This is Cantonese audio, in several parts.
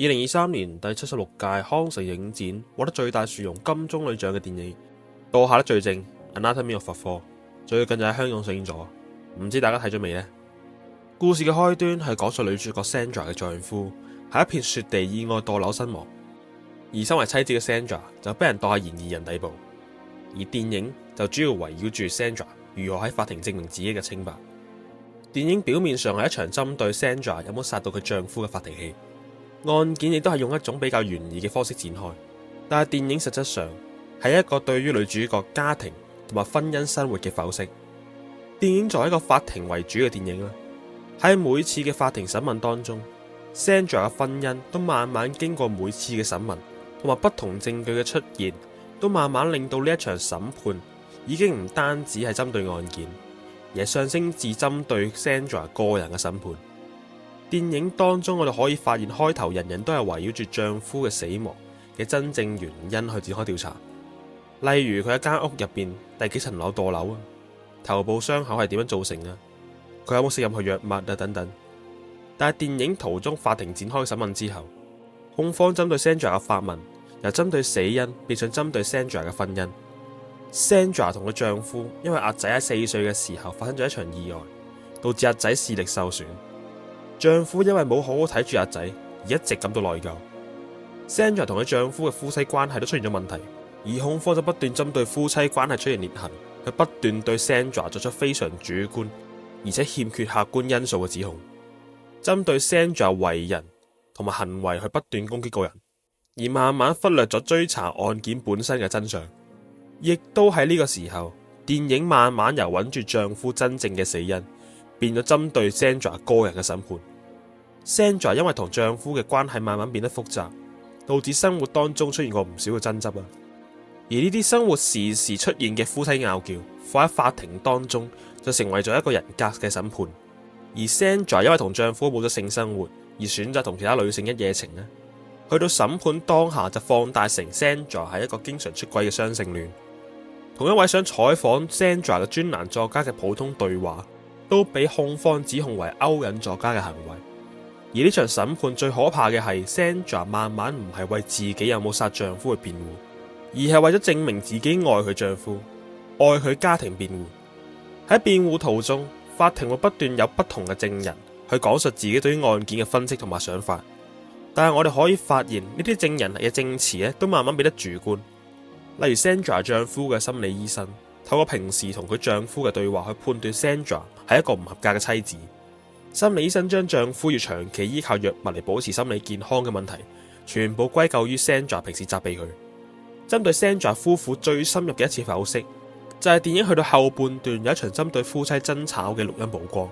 2023年第76屆康城影展獲得最大殊榮金棕櫚獎嘅電影《墮下的罪證》（Anatomy of a Fall） 最近就喺香港上映咗，唔知大家睇咗未呢？故事嘅開端係講述女主角 Sandra 嘅丈夫喺一片雪地意外墮樓身亡，而身為妻子嘅 Sandra 就俾人當係嫌疑人逮捕。而電影就主要圍繞住 Sandra 如何喺法庭證明自己嘅清白。電影表面上係一場針對 Sandra 有冇殺到佢丈夫嘅法庭戲，案件亦都係用一種比較懸疑嘅方式展開，但係電影實質上係一個對於女主角家庭同埋婚姻生活嘅剖析。電影作為一個法庭為主嘅電影啦，喺每次嘅法庭審問當中， Sandra 嘅婚姻都慢慢經過每次嘅審問同埋不同證據嘅出現，都慢慢令到呢一場審判已經唔單止係針對案件，而係上升至針對 Sandra 個人嘅審判。電影當中我哋可以發現開頭人人都係圍繞住丈夫嘅死亡嘅真正原因去展開調查，例如佢喺間屋入邊第幾層樓墮樓啊，頭部傷口係點樣造成啊，佢有冇食任何藥物啊等等。但係電影途中法庭展開審問之後，控方針對 Sandra 嘅發問由針對死因變成針對 Sandra 嘅婚姻。Sandra 同佢丈夫因為阿仔喺4歲嘅時候發生咗一場意外，導致阿仔視力受損。丈夫因為冇好好睇住阿仔而一直感到內疚。Sandra 同佢丈夫嘅夫妻關係都出現咗問題，而控方就不斷針對夫妻關係出現裂痕，佢不斷對 Sandra 作出非常主觀而且欠缺客觀因素嘅指控，針對 Sandra 為人同埋行為去不斷攻擊個人，而慢慢忽略咗追查案件本身嘅真相。亦都喺呢個時候，電影慢慢由揾住丈夫真正嘅死因變咗針對 Sandra 個人嘅審判。Sandra 因為同丈夫嘅關係慢慢變得複雜，導致生活當中出現過唔少嘅爭執啊。而呢啲生活時時出現嘅夫妻拗撬，放喺法庭當中就成為咗一個人格嘅審判。而 Sandra 因為同丈夫冇咗性生活，而選擇同其他女性一夜情呢，去到審判當下就放大成 Sandra 係一個經常出軌嘅雙性戀。同一位想採訪 Sandra 嘅專欄作家嘅普通對話，都俾控方指控為勾引作家嘅行為。而呢場審判最可怕嘅係 Sandra 慢慢唔係為自己有冇殺丈夫去辯護，而係為咗證明自己愛佢丈夫、愛佢家庭辯護。喺辯護途中，法庭會不斷有不同嘅證人去講述自己對於案件嘅分析同埋想法，但係我哋可以發現呢啲證人嘅證詞咧都慢慢變得主觀。例如 Sandra 丈夫嘅心理醫生透過平時同佢丈夫嘅對話去判斷 Sandra 係一個唔合格嘅妻子。心理醫生將丈夫要長期依靠藥物嚟保持心理健康嘅問題全部歸咎於 Sandra 平時責備佢。針對 Sandra 夫婦最深入嘅一次剖析，就係電影去到後半段有一場針對夫妻爭吵嘅錄音曝光。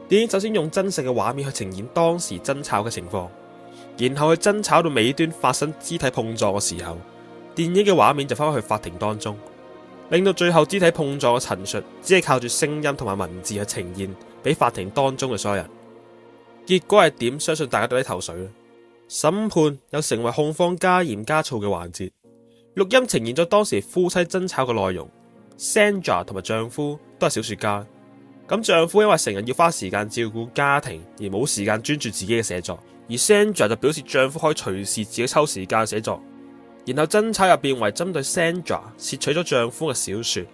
電影首先用真實嘅畫面去呈現當時爭吵嘅情況，然後去爭吵到尾端發生肢體碰撞嘅時候，電影嘅畫面就翻返去法庭當中，令到最後肢體碰撞嘅陳述只係靠住聲音同埋文字去呈現俾法庭當中嘅所有人。結果係點？相信大家都喺頭緒啦。審判又成為控方加鹽加醋嘅環節。錄音呈現咗當時夫妻爭吵嘅內容。Sandra 同埋丈夫都係小說家，咁丈夫因為成日要花時間照顧家庭而冇時間專注自己嘅寫作，而 Sandra 就表示丈夫可以隨時自己抽時間寫作。然後爭吵又變為針對 Sandra 竊取咗丈夫嘅小說，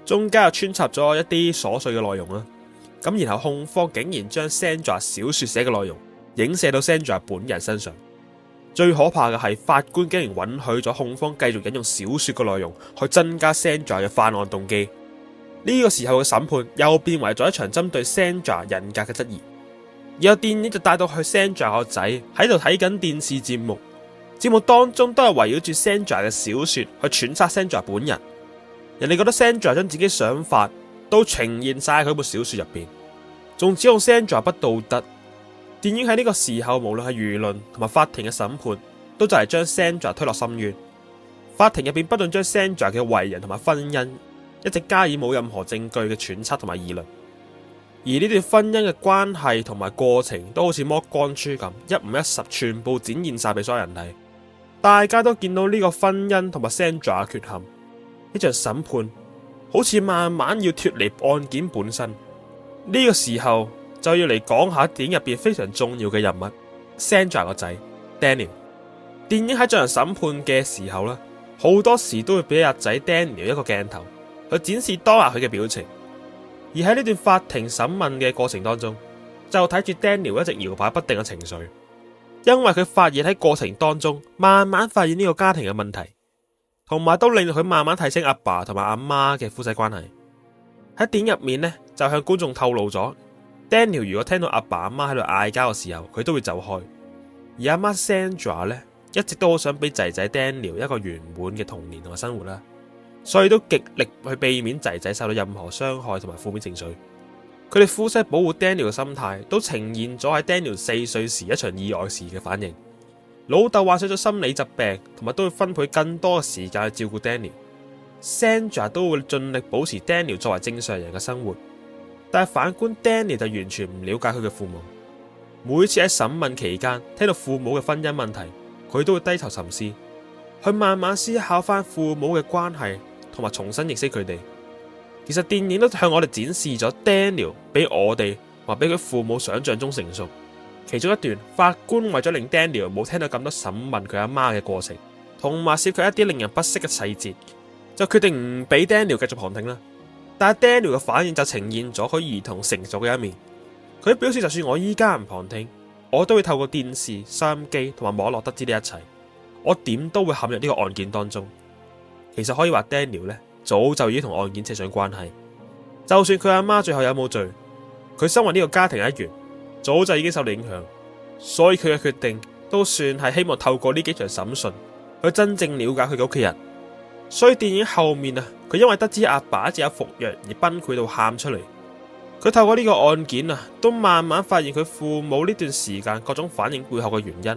中間又穿插咗一啲瑣碎嘅內容啦。咁然後控方竟然將 Sandra 小說寫嘅內容影射到 Sandra 本人身上。最可怕嘅係法官竟然允許咗控方繼續引用小說嘅內容去增加 Sandra 嘅犯案動機。呢個時候嘅審判又變為咗一場針對 Sandra 人格嘅質疑。然後電影就帶到去 Sandra 個仔喺度睇緊電視節目。節目當中都係圍繞住 Sandra 嘅小說去揣測 Sandra 本人，人哋覺得 Sandra 將自己想法都呈現晒喺佢部小說入邊，仲指控 Sandra 不道德。電影喺呢個時候，無論係輿論同埋法庭嘅審判，都就係將 Sandra 推落深淵。法庭入邊不斷將 Sandra 嘅為人同埋婚姻一直加以冇任何證據嘅揣測同埋議論，而呢段婚姻嘅關係同埋過程都好似剝光豬咁，一五一十全部展現晒俾所有人睇。大家都見到呢個婚姻同埋 Sandra 嘅缺陷，呢場審判好似慢慢要脫離案件本身。呢個時候就要嚟講下電影入邊非常重要嘅人物 Sandra 個仔。Daniel。電影喺進行審判嘅時候呢，好多時都會俾阿仔 Daniel 一個鏡頭去展示當下佢嘅表情。而喺呢段法庭審問嘅過程當中，就睇住 Daniel 一直搖擺不定嘅情緒，因為佢發現喺過程當中慢慢發現呢個家庭嘅問題，同埋都令到佢慢慢睇清阿爸同埋阿媽嘅夫妻關係。喺電影入面呢，就向觀眾透露咗 Daniel 如果聽到阿爸阿媽喺度嗌交嘅時候，佢都會走開。而阿媽 Sandra 呢，一直都好想俾仔仔 Daniel 一個圓滿嘅童年同埋生活啦，所以都極力去避免仔仔受到任何傷害同埋負面情緒。佢哋夫妻保護 Daniel 嘅心態，都呈現咗喺 Daniel 4歲時一場意外時嘅反應。老豆患上咗心理疾病，同埋都會分配更多嘅時間去照顧 Daniel。Sandra 都會盡力保持 Daniel 作為正常人嘅生活，但係反觀 Daniel 就完全唔了解佢嘅父母。每次喺審問期間聽到父母嘅婚姻問題，佢都會低頭沉思，去慢慢思考翻父母嘅關係，同埋重新認識佢哋。其實電影都向我哋展示咗 Daniel 比我哋或比佢父母想象中成熟。其中一段，法官為咗令 Daniel 冇聽到咁多審問佢阿媽嘅過程，同埋涉及一啲令人不適嘅細節，就決定唔俾 Daniel 繼續旁聽啦。但係 Daniel 嘅反應就呈現咗佢兒童成熟嘅一面。佢表示就算我依家唔旁聽，我都會透過電視、收音機同埋網絡得知呢一切。我點都會陷入呢個案件當中。其實可以話 Daniel 呢，早就已經同案件扯上關係。就算佢阿媽最後有冇罪，佢身為呢個家庭嘅一員，早就已經受到影響。所以佢嘅決定都算係希望透過呢幾場審訊去真正了解佢嘅屋企人。所以電影後面啊，佢因為得知阿爸一直有服藥而崩潰到喊出嚟。佢透過呢個案件啊，都慢慢發現佢父母呢段時間各種反應背後嘅原因。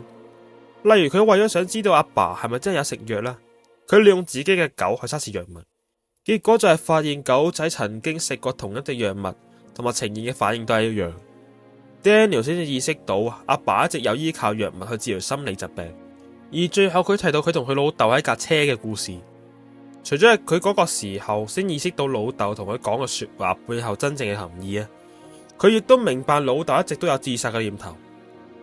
例如佢為咗想知道阿爸係咪真係有食藥啦，佢利用自己嘅狗去測試藥物，結果就係發現狗仔曾經食過同一隻藥物，同埋呈現嘅反應都係一樣。Daniel 先至意識到阿爸一直有依靠藥物去治療心理疾病。而最後佢提到佢同佢老豆喺架車嘅故事，除咗係佢嗰個時候先意識到老豆同佢講嘅說話背後真正嘅含義啊，佢亦都明白老豆一直都有自殺嘅念頭。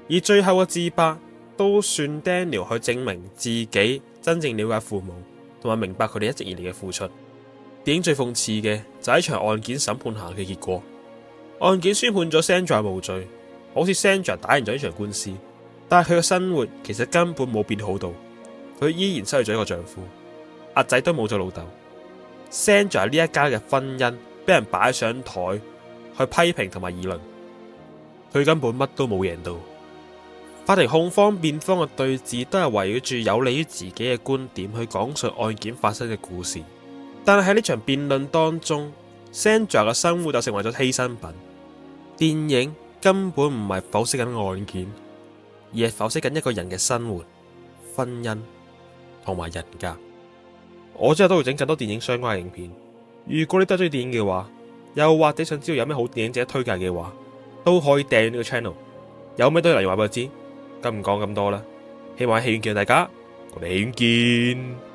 而最後嘅自白都算 Daniel 去證明自己真正了解父母，同埋明白佢哋一直以嚟嘅付出。電影最諷刺嘅就係一場案件審判下嘅結果，案件宣判咗 Sandra 無罪，好似 Sandra 打贏咗呢場官司，但係佢嘅生活其實根本冇變好到，佢依然失去咗一個丈夫，阿仔都冇咗老豆。Sandra 呢一家嘅婚姻俾人擺上台去批評同埋議論，佢根本乜都冇贏到。法庭控方辯方嘅對峙都係圍繞住有利於自己嘅觀點去講述案件發生嘅故事，但係喺呢場辯論當中， Sandra 嘅生活就成為咗犧牲品。電影根本唔係剖析緊案件，而係剖析緊一個人嘅生活、婚姻同埋人格。我之後都會整更多電影相關嘅影片，如果你都中意電影嘅話，又或者想知道有咩好電影值得推介嘅話，都可以訂閱呢個 channel。有咩都要留言話俾我知。咁唔講咁多啦，希望喺戲院見到大家，我哋戲院見。